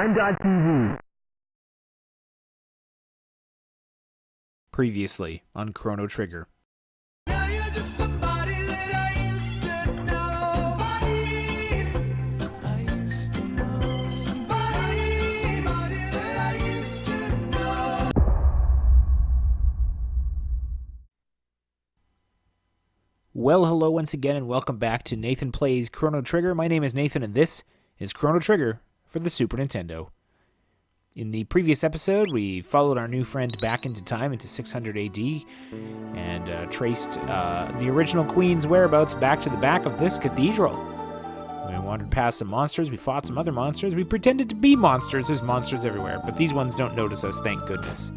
Time.tv. Previously on Chrono Trigger. Now you're just somebody that I used to know. Somebody that I used to know. Well, hello once again, and welcome back to Nathan Plays Chrono Trigger. My name is Nathan, and this is Chrono Trigger for the Super Nintendo. In the previous episode, we followed our new friend back into time, into 600 AD, and traced the original queen's whereabouts back to the back of this cathedral. We wandered past some monsters, we fought some other monsters, we pretended to be monsters. There's monsters everywhere, but these ones don't notice us, thank goodness.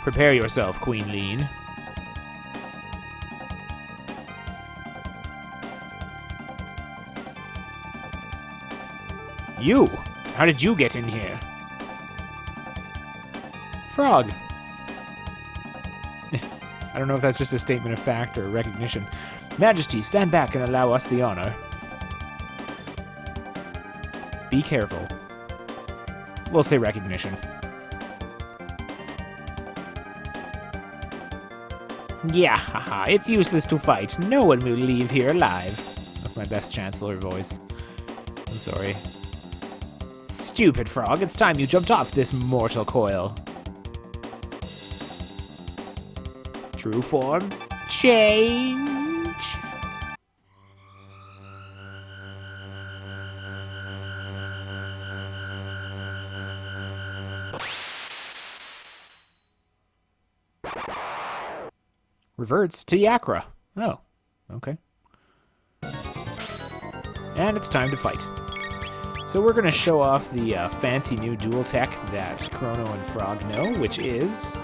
Prepare yourself, Queen Lean. You! How did you get in here? Frog. I don't know if that's just a statement of fact or recognition. Majesty, stand back and allow us the honor. Be careful. We'll say recognition. Yeah, haha, it's useless to fight. No one will leave here alive. That's my best Chancellor voice. I'm sorry. Stupid frog, it's time you jumped off this mortal coil. True form, change. Reverts to Yakra. Oh, okay. And it's time to fight. So we're going to show off the fancy new dual tech that Chrono and Frog know, which is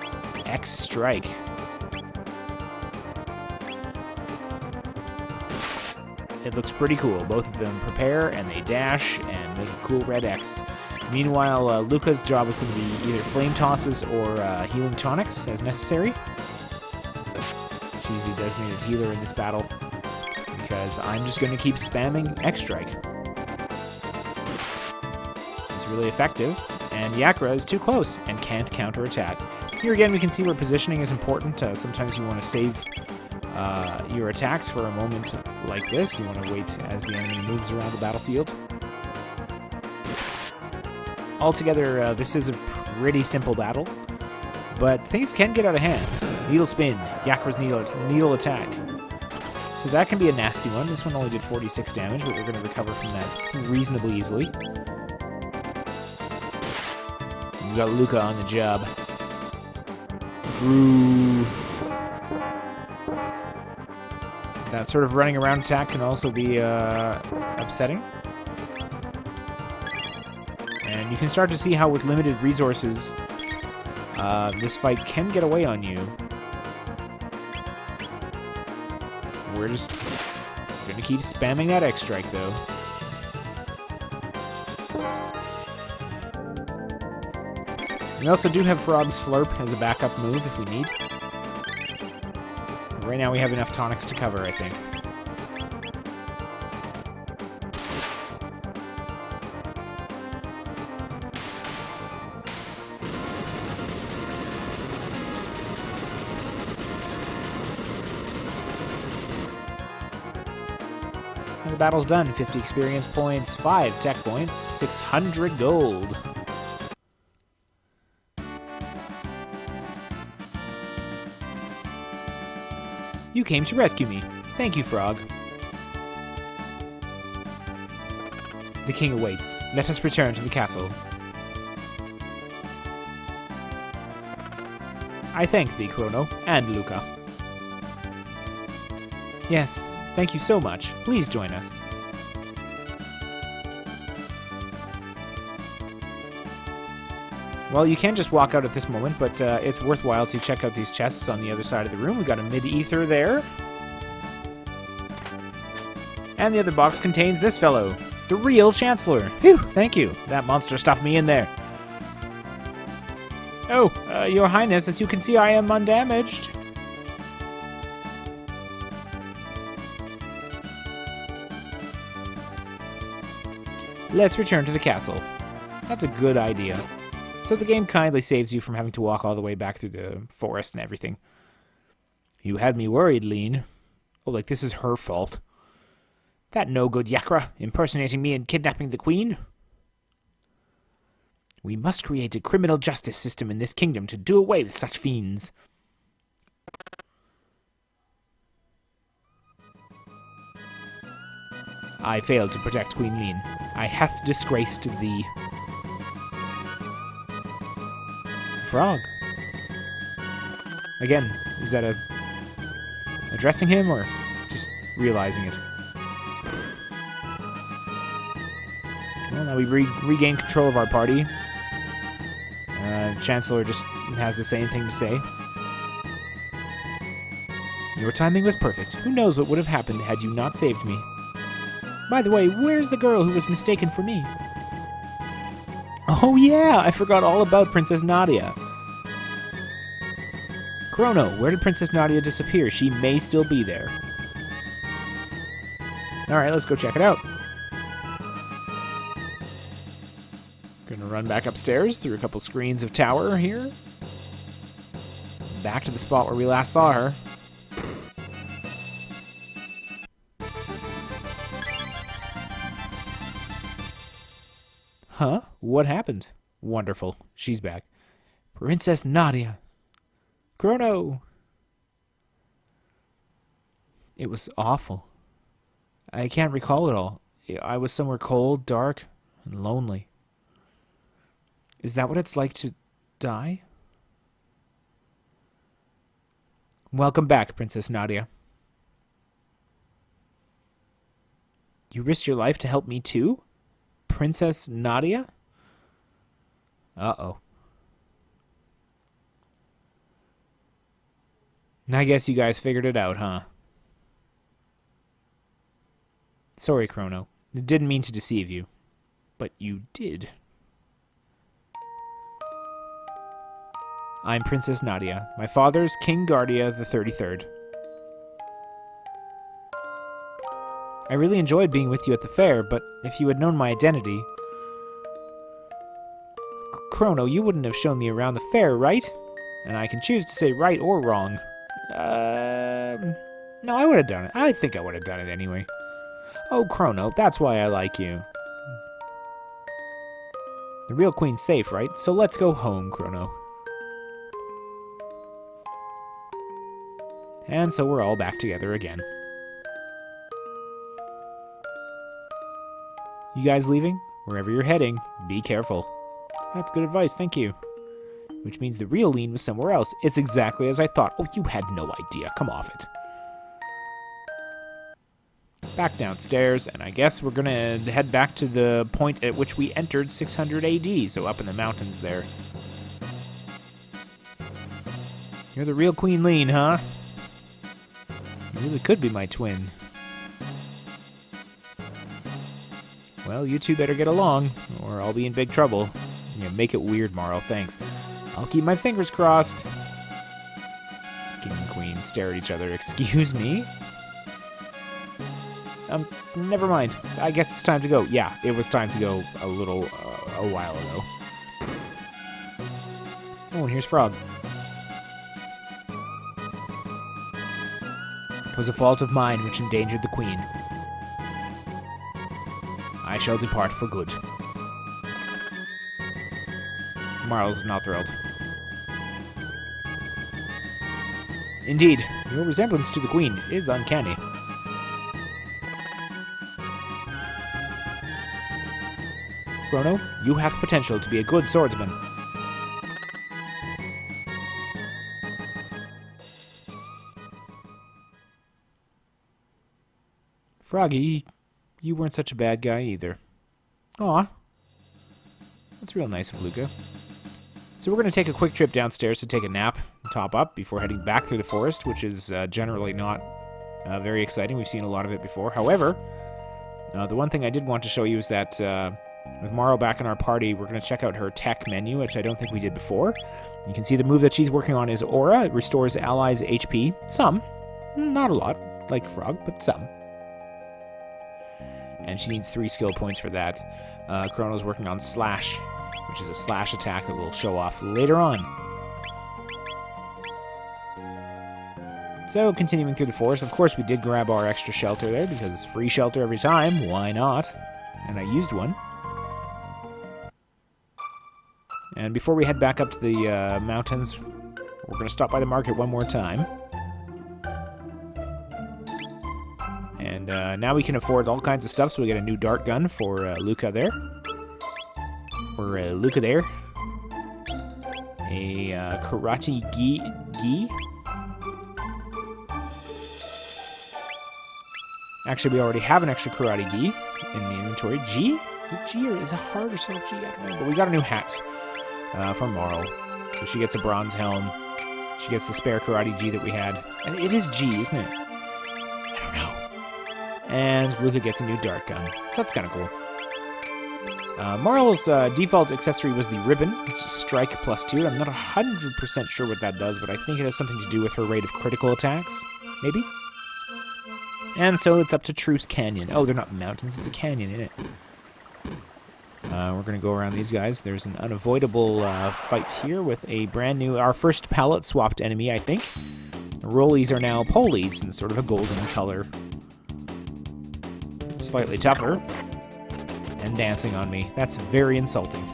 X Strike. It looks pretty cool. Both of them prepare and they dash and make a cool red X. Meanwhile, Luca's job is going to be either flame tosses or healing tonics as necessary. She's the designated healer in this battle because I'm just going to keep spamming X Strike. Really effective, and Yakra is too close and can't counterattack. Here again, we can see where positioning is important. Sometimes you want to save your attacks for a moment like this. You want to wait as the enemy moves around the battlefield. Altogether, this is a pretty simple battle, but things can get out of hand. Needle spin, Yakra's needle attack. So that can be a nasty one. This one only did 46 damage, but we're going to recover from that reasonably easily. We got Luca on the job. Drew. That sort of running around attack can also be upsetting. And you can start to see how with limited resources, this fight can get away on you. We're just going to keep spamming that X Strike, though. We also do have Frog's Slurp as a backup move if we need. Right now we have enough tonics to cover, I think. And the battle's done. 50 experience points, 5 tech points, 600 gold. You came to rescue me. Thank you, Frog. The king awaits. Let us return to the castle. I thank thee, Chrono, and Luca. Yes, thank you so much. Please join us. Well, you can just walk out at this moment, but it's worthwhile to check out these chests on the other side of the room. We got a mid-ether there. And the other box contains this fellow, the real Chancellor. Phew, thank you. That monster stuffed me in there. Oh, Your Highness, as you can see, I am undamaged. Let's return to the castle. That's a good idea. So the game kindly saves you from having to walk all the way back through the forest and everything. You had me worried, Lean. Oh, like this is her fault. That no-good Yakra impersonating me and kidnapping the queen? We must create a criminal justice system in this kingdom to do away with such fiends. I failed to protect Queen Lean. I hath disgraced thee. Frog. Again, is that addressing him or just realizing it? Well, now we regain control of our party. Chancellor just has the same thing to say. Your timing was perfect. Who knows what would have happened had you not saved me? By the way, where's the girl who was mistaken for me? Oh yeah, I forgot all about Princess Nadia. Chrono, where did Princess Nadia disappear? She may still be there. Alright, let's go check it out. Gonna run back upstairs through a couple screens of tower here. Back to the spot where we last saw her. Huh? What happened? Wonderful. She's back. Princess Nadia. Chrono. It was awful. I can't recall it all. I was somewhere cold, dark, and lonely. Is that what it's like to die? Welcome back, Princess Nadia. You risked your life to help me too? Princess Nadia? Uh-oh. I guess you guys figured it out, huh? Sorry, Chrono. I didn't mean to deceive you. But you did. I'm Princess Nadia. My father's King Guardia the 33rd. I really enjoyed being with you at the fair, but if you had known my identity... Chrono, you wouldn't have shown me around the fair, right? And I can choose to say right or wrong. No, I would have done it. I think I would have done it anyway. Oh, Chrono, that's why I like you. The real queen's safe, right? So let's go home, Chrono. And so we're all back together again. You guys leaving? Wherever you're heading, be careful. That's good advice, thank you. Which means the real Lean was somewhere else. It's exactly as I thought. Oh, you had no idea. Come off it. Back downstairs, and I guess we're gonna head back to the point at which we entered 600 AD, so up in the mountains there. You're the real Queen Lean, huh? You really could be my twin. Well, you two better get along, or I'll be in big trouble. Yeah, make it weird, Marl, thanks. I'll keep my fingers crossed. King and Queen stare at each other. Excuse me? Never mind. I guess it's time to go. Yeah, it was time to go a while ago. Oh, and here's Frog. It was a fault of mine which endangered the Queen. I shall depart for good. Marl's not thrilled. Indeed, your resemblance to the Queen is uncanny. Chrono, you have potential to be a good swordsman. Froggy, you weren't such a bad guy either. Aw. That's real nice of Luca. So we're going to take a quick trip downstairs to take a nap and top up before heading back through the forest, which is generally not very exciting. We've seen a lot of it before. However, the one thing I did want to show you is that with Maro back in our party, we're going to check out her tech menu, which I don't think we did before. You can see the move that she's working on is Aura. It restores allies' HP. Some. Not a lot, like Frog, but some. and she needs 3 skill points for that. Chrono's working on Slash, which is a slash attack that we'll show off later on. So, continuing through the forest, of course we did grab our extra shelter there, because it's free shelter every time, why not? And I used one. And before we head back up to the mountains, we're going to stop by the market one more time. And now we can afford all kinds of stuff, so we get a new dart gun for Luca there. Or Luca there. A karate gi. Actually, we already have an extra karate gi in the inventory. G? Is it G or is it hard or soft G? I don't know. But we got a new hat from Marl. So she gets a bronze helm. She gets the spare karate gi that we had. And it is G, isn't it? I don't know. And Luca gets a new dart gun. So that's kind of cool. Marl's default accessory was the ribbon, which is strike +2. I'm not 100% sure what that does, but I think it has something to do with her rate of critical attacks. Maybe? And so it's up to Truce Canyon. Oh, they're not mountains, it's a canyon, isn't it? We're going to go around these guys. There's an unavoidable fight here with a brand new, our first palette swapped enemy, I think. The rollies are now polies in sort of a golden color. Slightly tougher. And dancing on me. That's very insulting.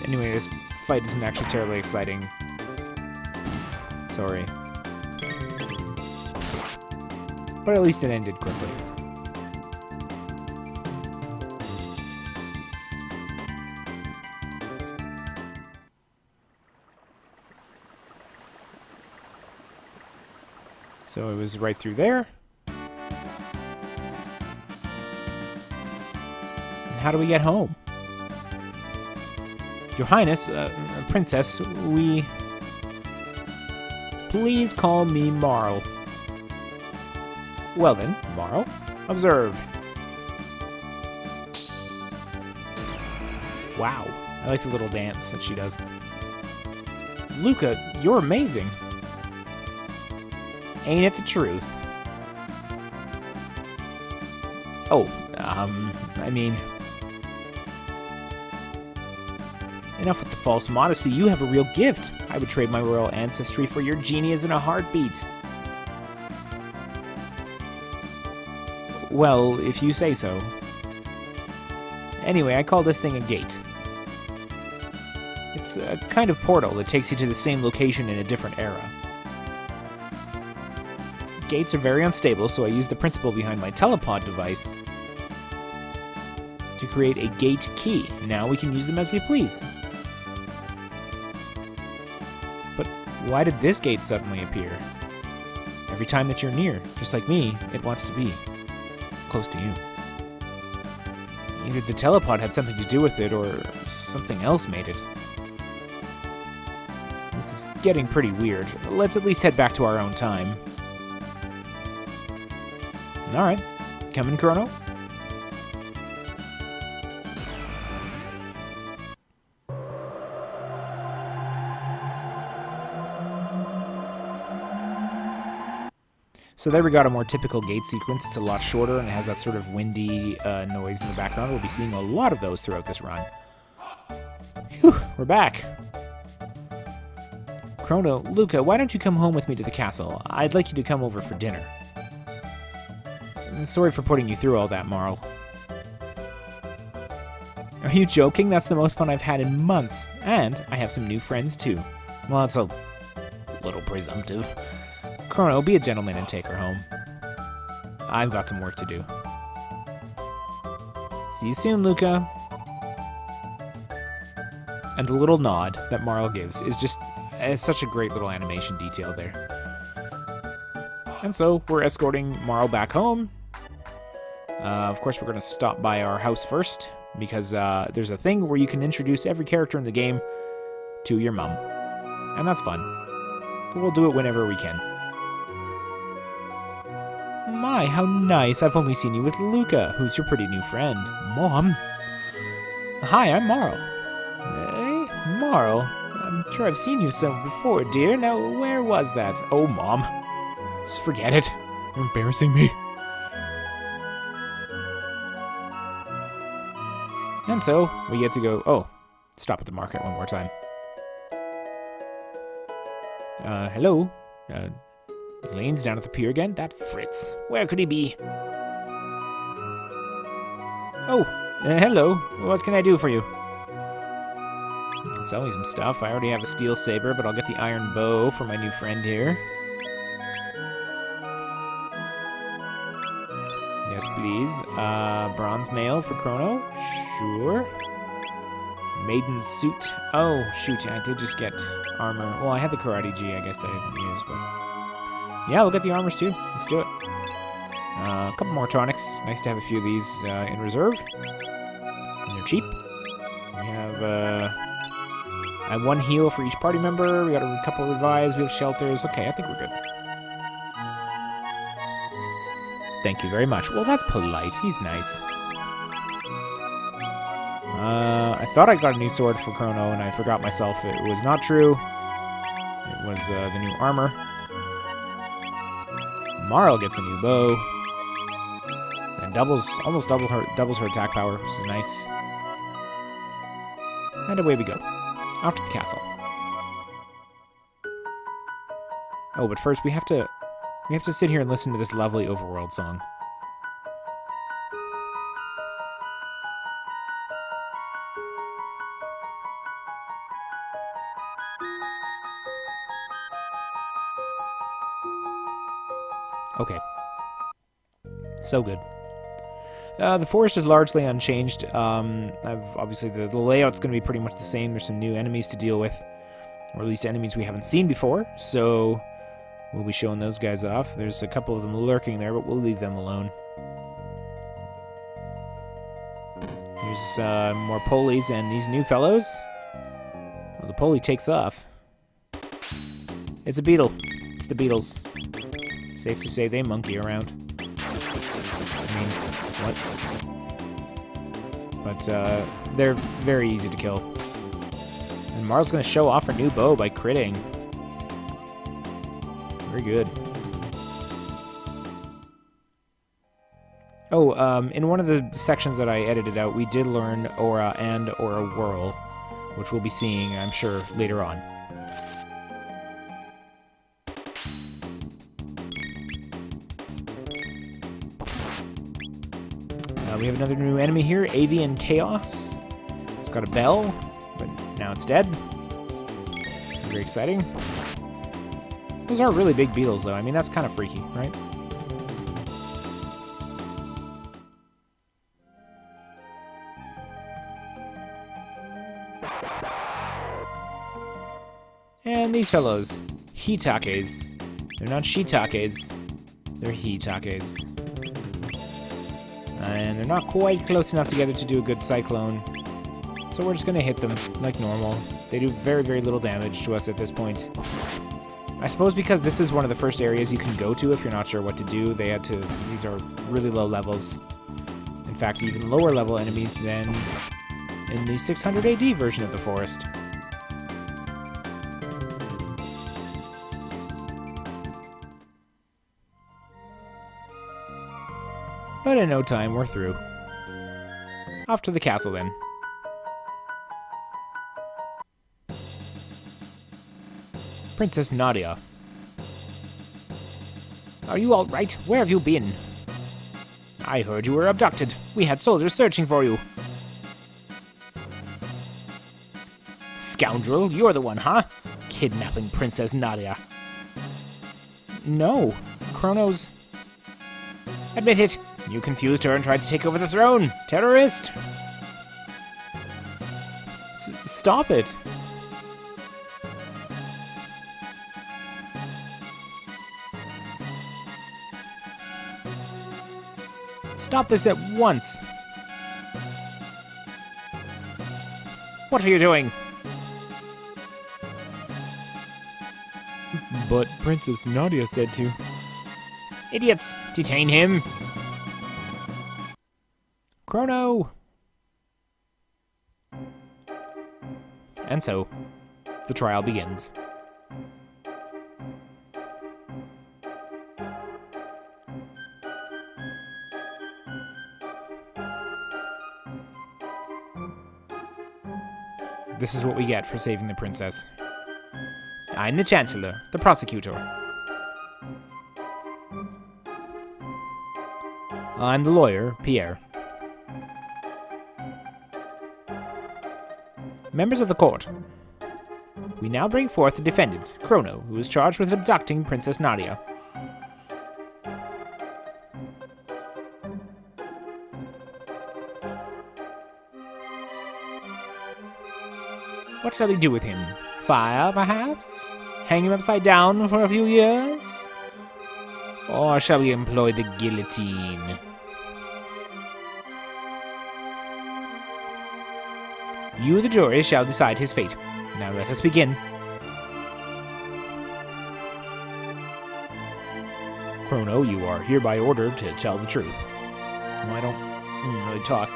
Anyway, this fight isn't actually terribly exciting. Sorry. But at least it ended quickly. So it was right through there. And how do we get home? Your Highness, Princess, we... Please call me Marl. Well then, Marl, observe. Wow, I like the little dance that she does. Luca, you're amazing. Ain't it the truth? Oh, I mean... Enough with the false modesty. You have a real gift. I would trade my royal ancestry for your genius in a heartbeat. Well, if you say so. Anyway, I call this thing a gate. It's a kind of portal that takes you to the same location in a different era. Gates are very unstable, so I use the principle behind my telepod device to create a gate key. Now we can use them as we please. But why did this gate suddenly appear? Every time that you're near, just like me, it wants to be close to you. Either the telepod had something to do with it, or something else made it. This is getting pretty weird. Let's at least head back to our own time. Alright, coming, Chrono. So there we got a more typical gate sequence. It's a lot shorter and it has that sort of windy noise in the background. We'll be seeing a lot of those throughout this run. Whew, we're back. Chrono, Luca, why don't you come home with me to the castle? I'd like you to come over for dinner. Sorry for putting you through all that, Marl. Are you joking? That's the most fun I've had in months. And I have some new friends, too. Well, that's a little presumptive. Chrono, be a gentleman and take her home. I've got some work to do. See you soon, Luca. And the little nod that Marl gives is just such a great little animation detail there. And so we're escorting Marl back home. Of course, we're going to stop by our house first, because there's a thing where you can introduce every character in the game to your mom. And that's fun. So we'll do it whenever we can. My, how nice. I've only seen you with Luca, who's your pretty new friend. Mom, Hi, I'm Marl. Eh? Marl? I'm sure I've seen you somewhere before, dear. Now, where was that? Oh, Mom. Just forget it. You're embarrassing me. And so, we get to go... Oh, stop at the market one more time. Hello? Elaine's down at the pier again? That Fritz. Where could he be? Oh, hello. What can I do for you? You can sell me some stuff. I already have a steel saber, but I'll get the iron bow for my new friend here. Yes, please. Bronze mail for Chrono? Sure. Maiden suit. Oh, shoot. I did just get armor. Well, I had the karate G, I guess, that I didn't use, but... Yeah, we'll get the armors, too. Let's do it. A couple more tonics. Nice to have a few of these in reserve. And they're cheap. We have one heal for each party member. We got a couple revives. We have shelters. Okay, I think we're good. Thank you very much. Well, that's polite. He's nice. I thought I got a new sword for Chrono, and I forgot myself. It was not true. It was the new armor. Marl gets a new bow. And almost doubles her attack power, which is nice. And away we go. Off to the castle. Oh, but first we have to sit here and listen to this lovely overworld song. Okay. So good. The forest is largely unchanged. Obviously, the layout's going to be pretty much the same. There's some new enemies to deal with, or at least enemies we haven't seen before, so we'll be showing those guys off. There's a couple of them lurking there, but we'll leave them alone. Here's more polies and these new fellows. Well, the poli takes off. It's a beetle. It's the beetles. Safe to say they monkey around. I mean, what? But they're very easy to kill. And Marl's going to show off her new bow by critting. Very good. Oh, in one of the sections that I edited out, we did learn Aura and Aura Whirl, which we'll be seeing, I'm sure, later on. We have another new enemy here, Avian Chaos. It's got a bell, but now it's dead. Very exciting. Those are really big beetles, though. I mean, that's kind of freaky, right? And these fellows, Hitakes. They're not shiitakes, they're Hitakes. And they're not quite close enough together to do a good cyclone. So we're just going to hit them like normal. They do very, very little damage to us at this point. I suppose because this is one of the first areas you can go to if you're not sure what to do. These are really low levels. In fact, even lower level enemies than in the 600 AD version of the forest. But in no time, we're through. Off to the castle, then. Princess Nadia. Are you all right? Where have you been? I heard you were abducted. We had soldiers searching for you. Scoundrel, you're the one, huh? Kidnapping Princess Nadia. No, Chrono's... Admit it. You confused her and tried to take over the throne. Terrorist! Stop it. Stop this at once. What are you doing? But Princess Nadia said to. Idiots! Detain him! Chrono! And so, the trial begins. This is what we get for saving the princess. I'm the Chancellor, the prosecutor. I'm the lawyer, Pierre. Members of the court, we now bring forth the defendant, Chrono, who is charged with abducting Princess Nadia. What shall we do with him? Fire, perhaps? Hang him upside down for a few years? Or shall we employ the guillotine? You, the jury, shall decide his fate. Now let us begin. Chrono, you are hereby ordered to tell the truth. Well, I don't really talk.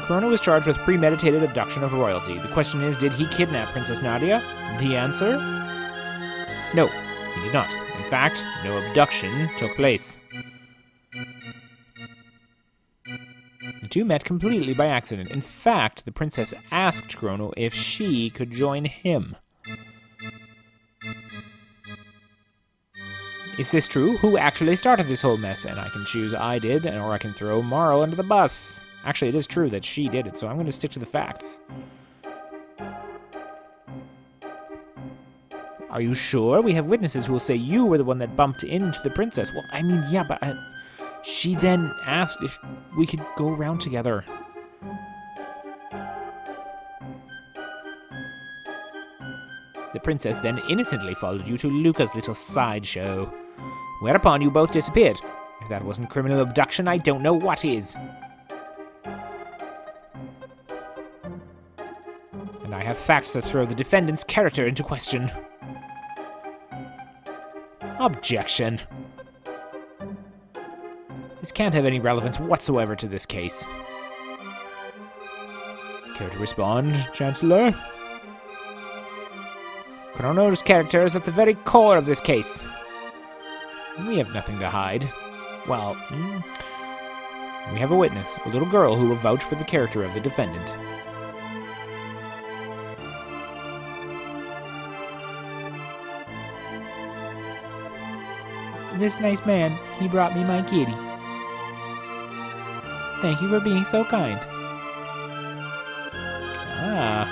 Chrono was charged with premeditated abduction of royalty. The question is, did he kidnap Princess Nadia? The answer? No, he did not. In fact, no abduction took place. The two met completely by accident. In fact, the princess asked Chrono if she could join him. Is this true? Who actually started this whole mess? And I can choose I did, or I can throw Marl under the bus. Actually, it is true that she did it, so I'm going to stick to the facts. Are you sure? We have witnesses who will say you were the one that bumped into the princess. Well, I mean, yeah, but she then asked if we could go around together. The princess then innocently followed you to Luca's little sideshow, whereupon you both disappeared. If that wasn't criminal abduction, I don't know what is. And I have facts that throw the defendant's character into question. Objection. This can't have any relevance whatsoever to this case. Care to respond, Chancellor? Chrono's character is at the very core of this case. We have nothing to hide. Well, we have a witness, a little girl who will vouch for the character of the defendant. This nice man, he brought me my kitty. Thank you for being so kind. Ah.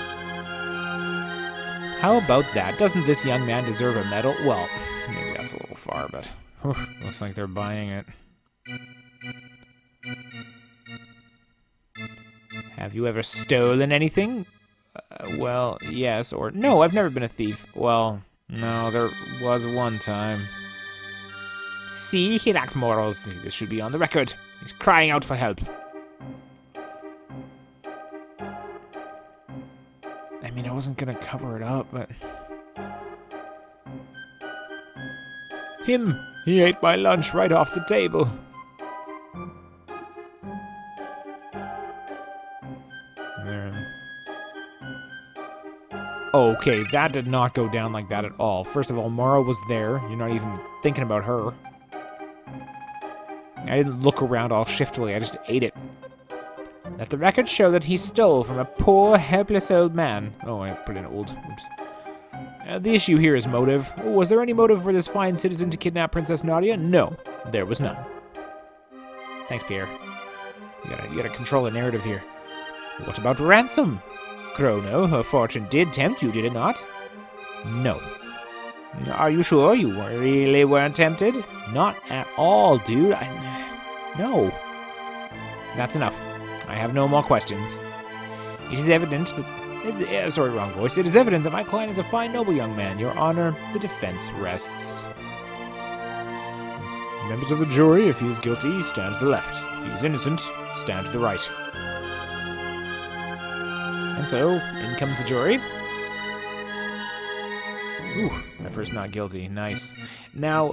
How about that? Doesn't this young man deserve a medal? Well, maybe that's a little far, but looks like they're buying it. Have you ever stolen anything? Well, yes, or no, I've never been a thief. Well, no, there was one time. See, he lacks morals. This should be on the record. He's crying out for help. I mean, I wasn't gonna cover it up, but... Him! He ate my lunch right off the table. There. Okay, that did not go down like that at all. First of all, Mara was there. You're not even thinking about her. I didn't look around all shiftily, I just ate it. Let the records show that he stole from a poor, helpless old man. Oh, I put in old. Oops. The issue here is motive. Was there any motive for this fine citizen to kidnap Princess Nadia? No, there was none. Thanks, Pierre. You gotta control the narrative here. What about ransom? Chrono, her fortune did tempt you, did it not? No. Are you sure you really weren't tempted? Not at all, dude. No. That's enough. I have no more questions. It is evident that... sorry, wrong voice. It is evident that my client is a fine, noble young man. Your Honor, the defense rests. Members of the jury, if he is guilty, stand to the left. If he is innocent, stand to the right. And so, in comes the jury. Ooh, my first not guilty. Nice. Now,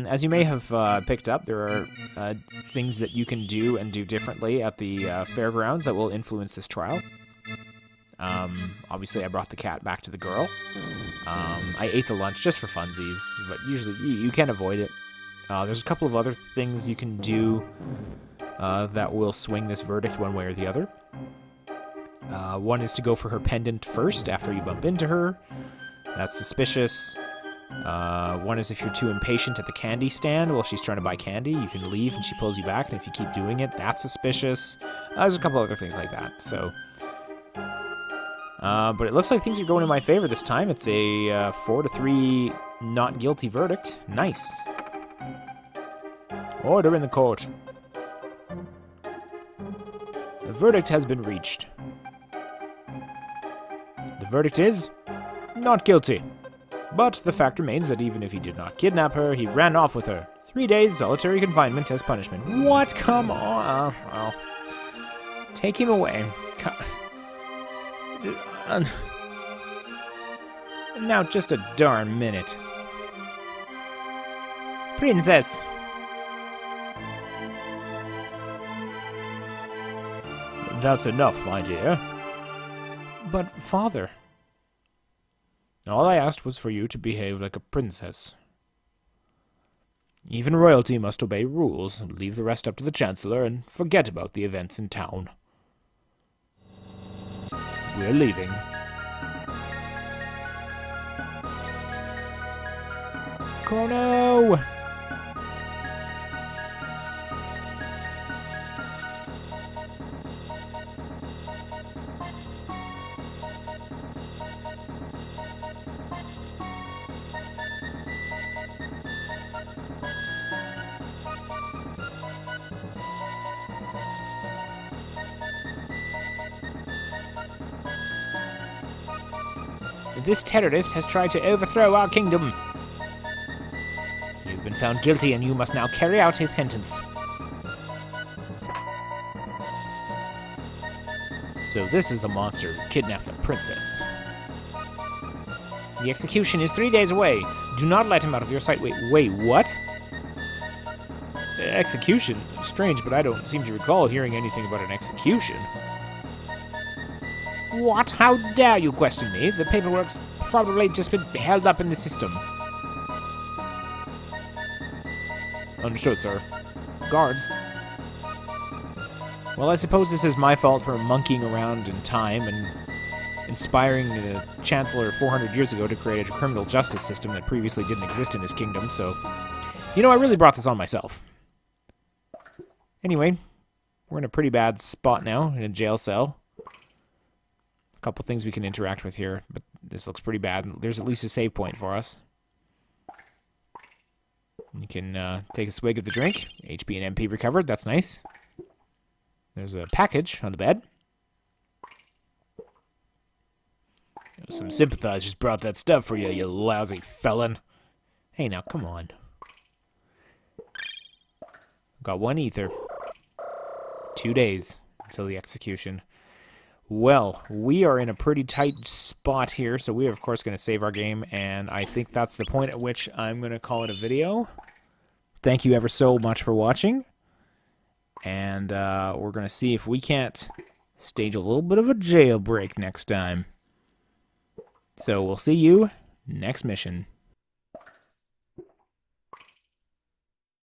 as you may have picked up, there are things that you can do and do differently at the fairgrounds that will influence this trial. Obviously, I brought the cat back to the girl. I ate the lunch just for funsies, but usually you can avoid it. There's a couple of other things you can do that will swing this verdict one way or the other. One is to go for her pendant first after you bump into her. That's suspicious. One is if you're too impatient at the candy stand while she's trying to buy candy, you can leave and she pulls you back, and if you keep doing it, that's suspicious. There's a couple other things like that, so... but it looks like things are going in my favor this time. It's a 4-3 not guilty verdict. Nice. Order in the court. The verdict has been reached. The verdict is not guilty. But the fact remains that even if he did not kidnap her, he ran off with her. 3 days solitary confinement as punishment. What? Come on. Well, take him away. Now just a darn minute. Princess. That's enough, my dear. But, father... All I asked was for you to behave like a princess. Even royalty must obey rules, and leave the rest up to the Chancellor, and forget about the events in town. We're leaving. Chrono! This terrorist has tried to overthrow our kingdom. He has been found guilty, and you must now carry out his sentence. So this is the monster who kidnapped the princess. The execution is 3 days away. Do not let him out of your sight. Wait, what? Execution? Strange, but I don't seem to recall hearing anything about an execution. What? How dare you question me? The paperwork's probably just been held up in the system. Understood, sir. Guards. Well, I suppose this is my fault for monkeying around in time and inspiring the Chancellor 400 years ago to create a criminal justice system that previously didn't exist in his kingdom, so... You know, I really brought this on myself. Anyway, we're in a pretty bad spot now, in a jail cell. A couple things we can interact with here, but this looks pretty bad. There's at least a save point for us. You can take a swig of the drink. HP and MP recovered. That's nice. There's a package on the bed. Some sympathizers brought that stuff for you, you lousy felon. Hey, now, come on. Got 1 ether. 2 days until the execution. Well, we are in a pretty tight spot here, so we are, of course, going to save our game, and I think that's the point at which I'm going to call it a video. Thank you ever so much for watching, and we're going to see if we can't stage a little bit of a jailbreak next time. So we'll see you next mission.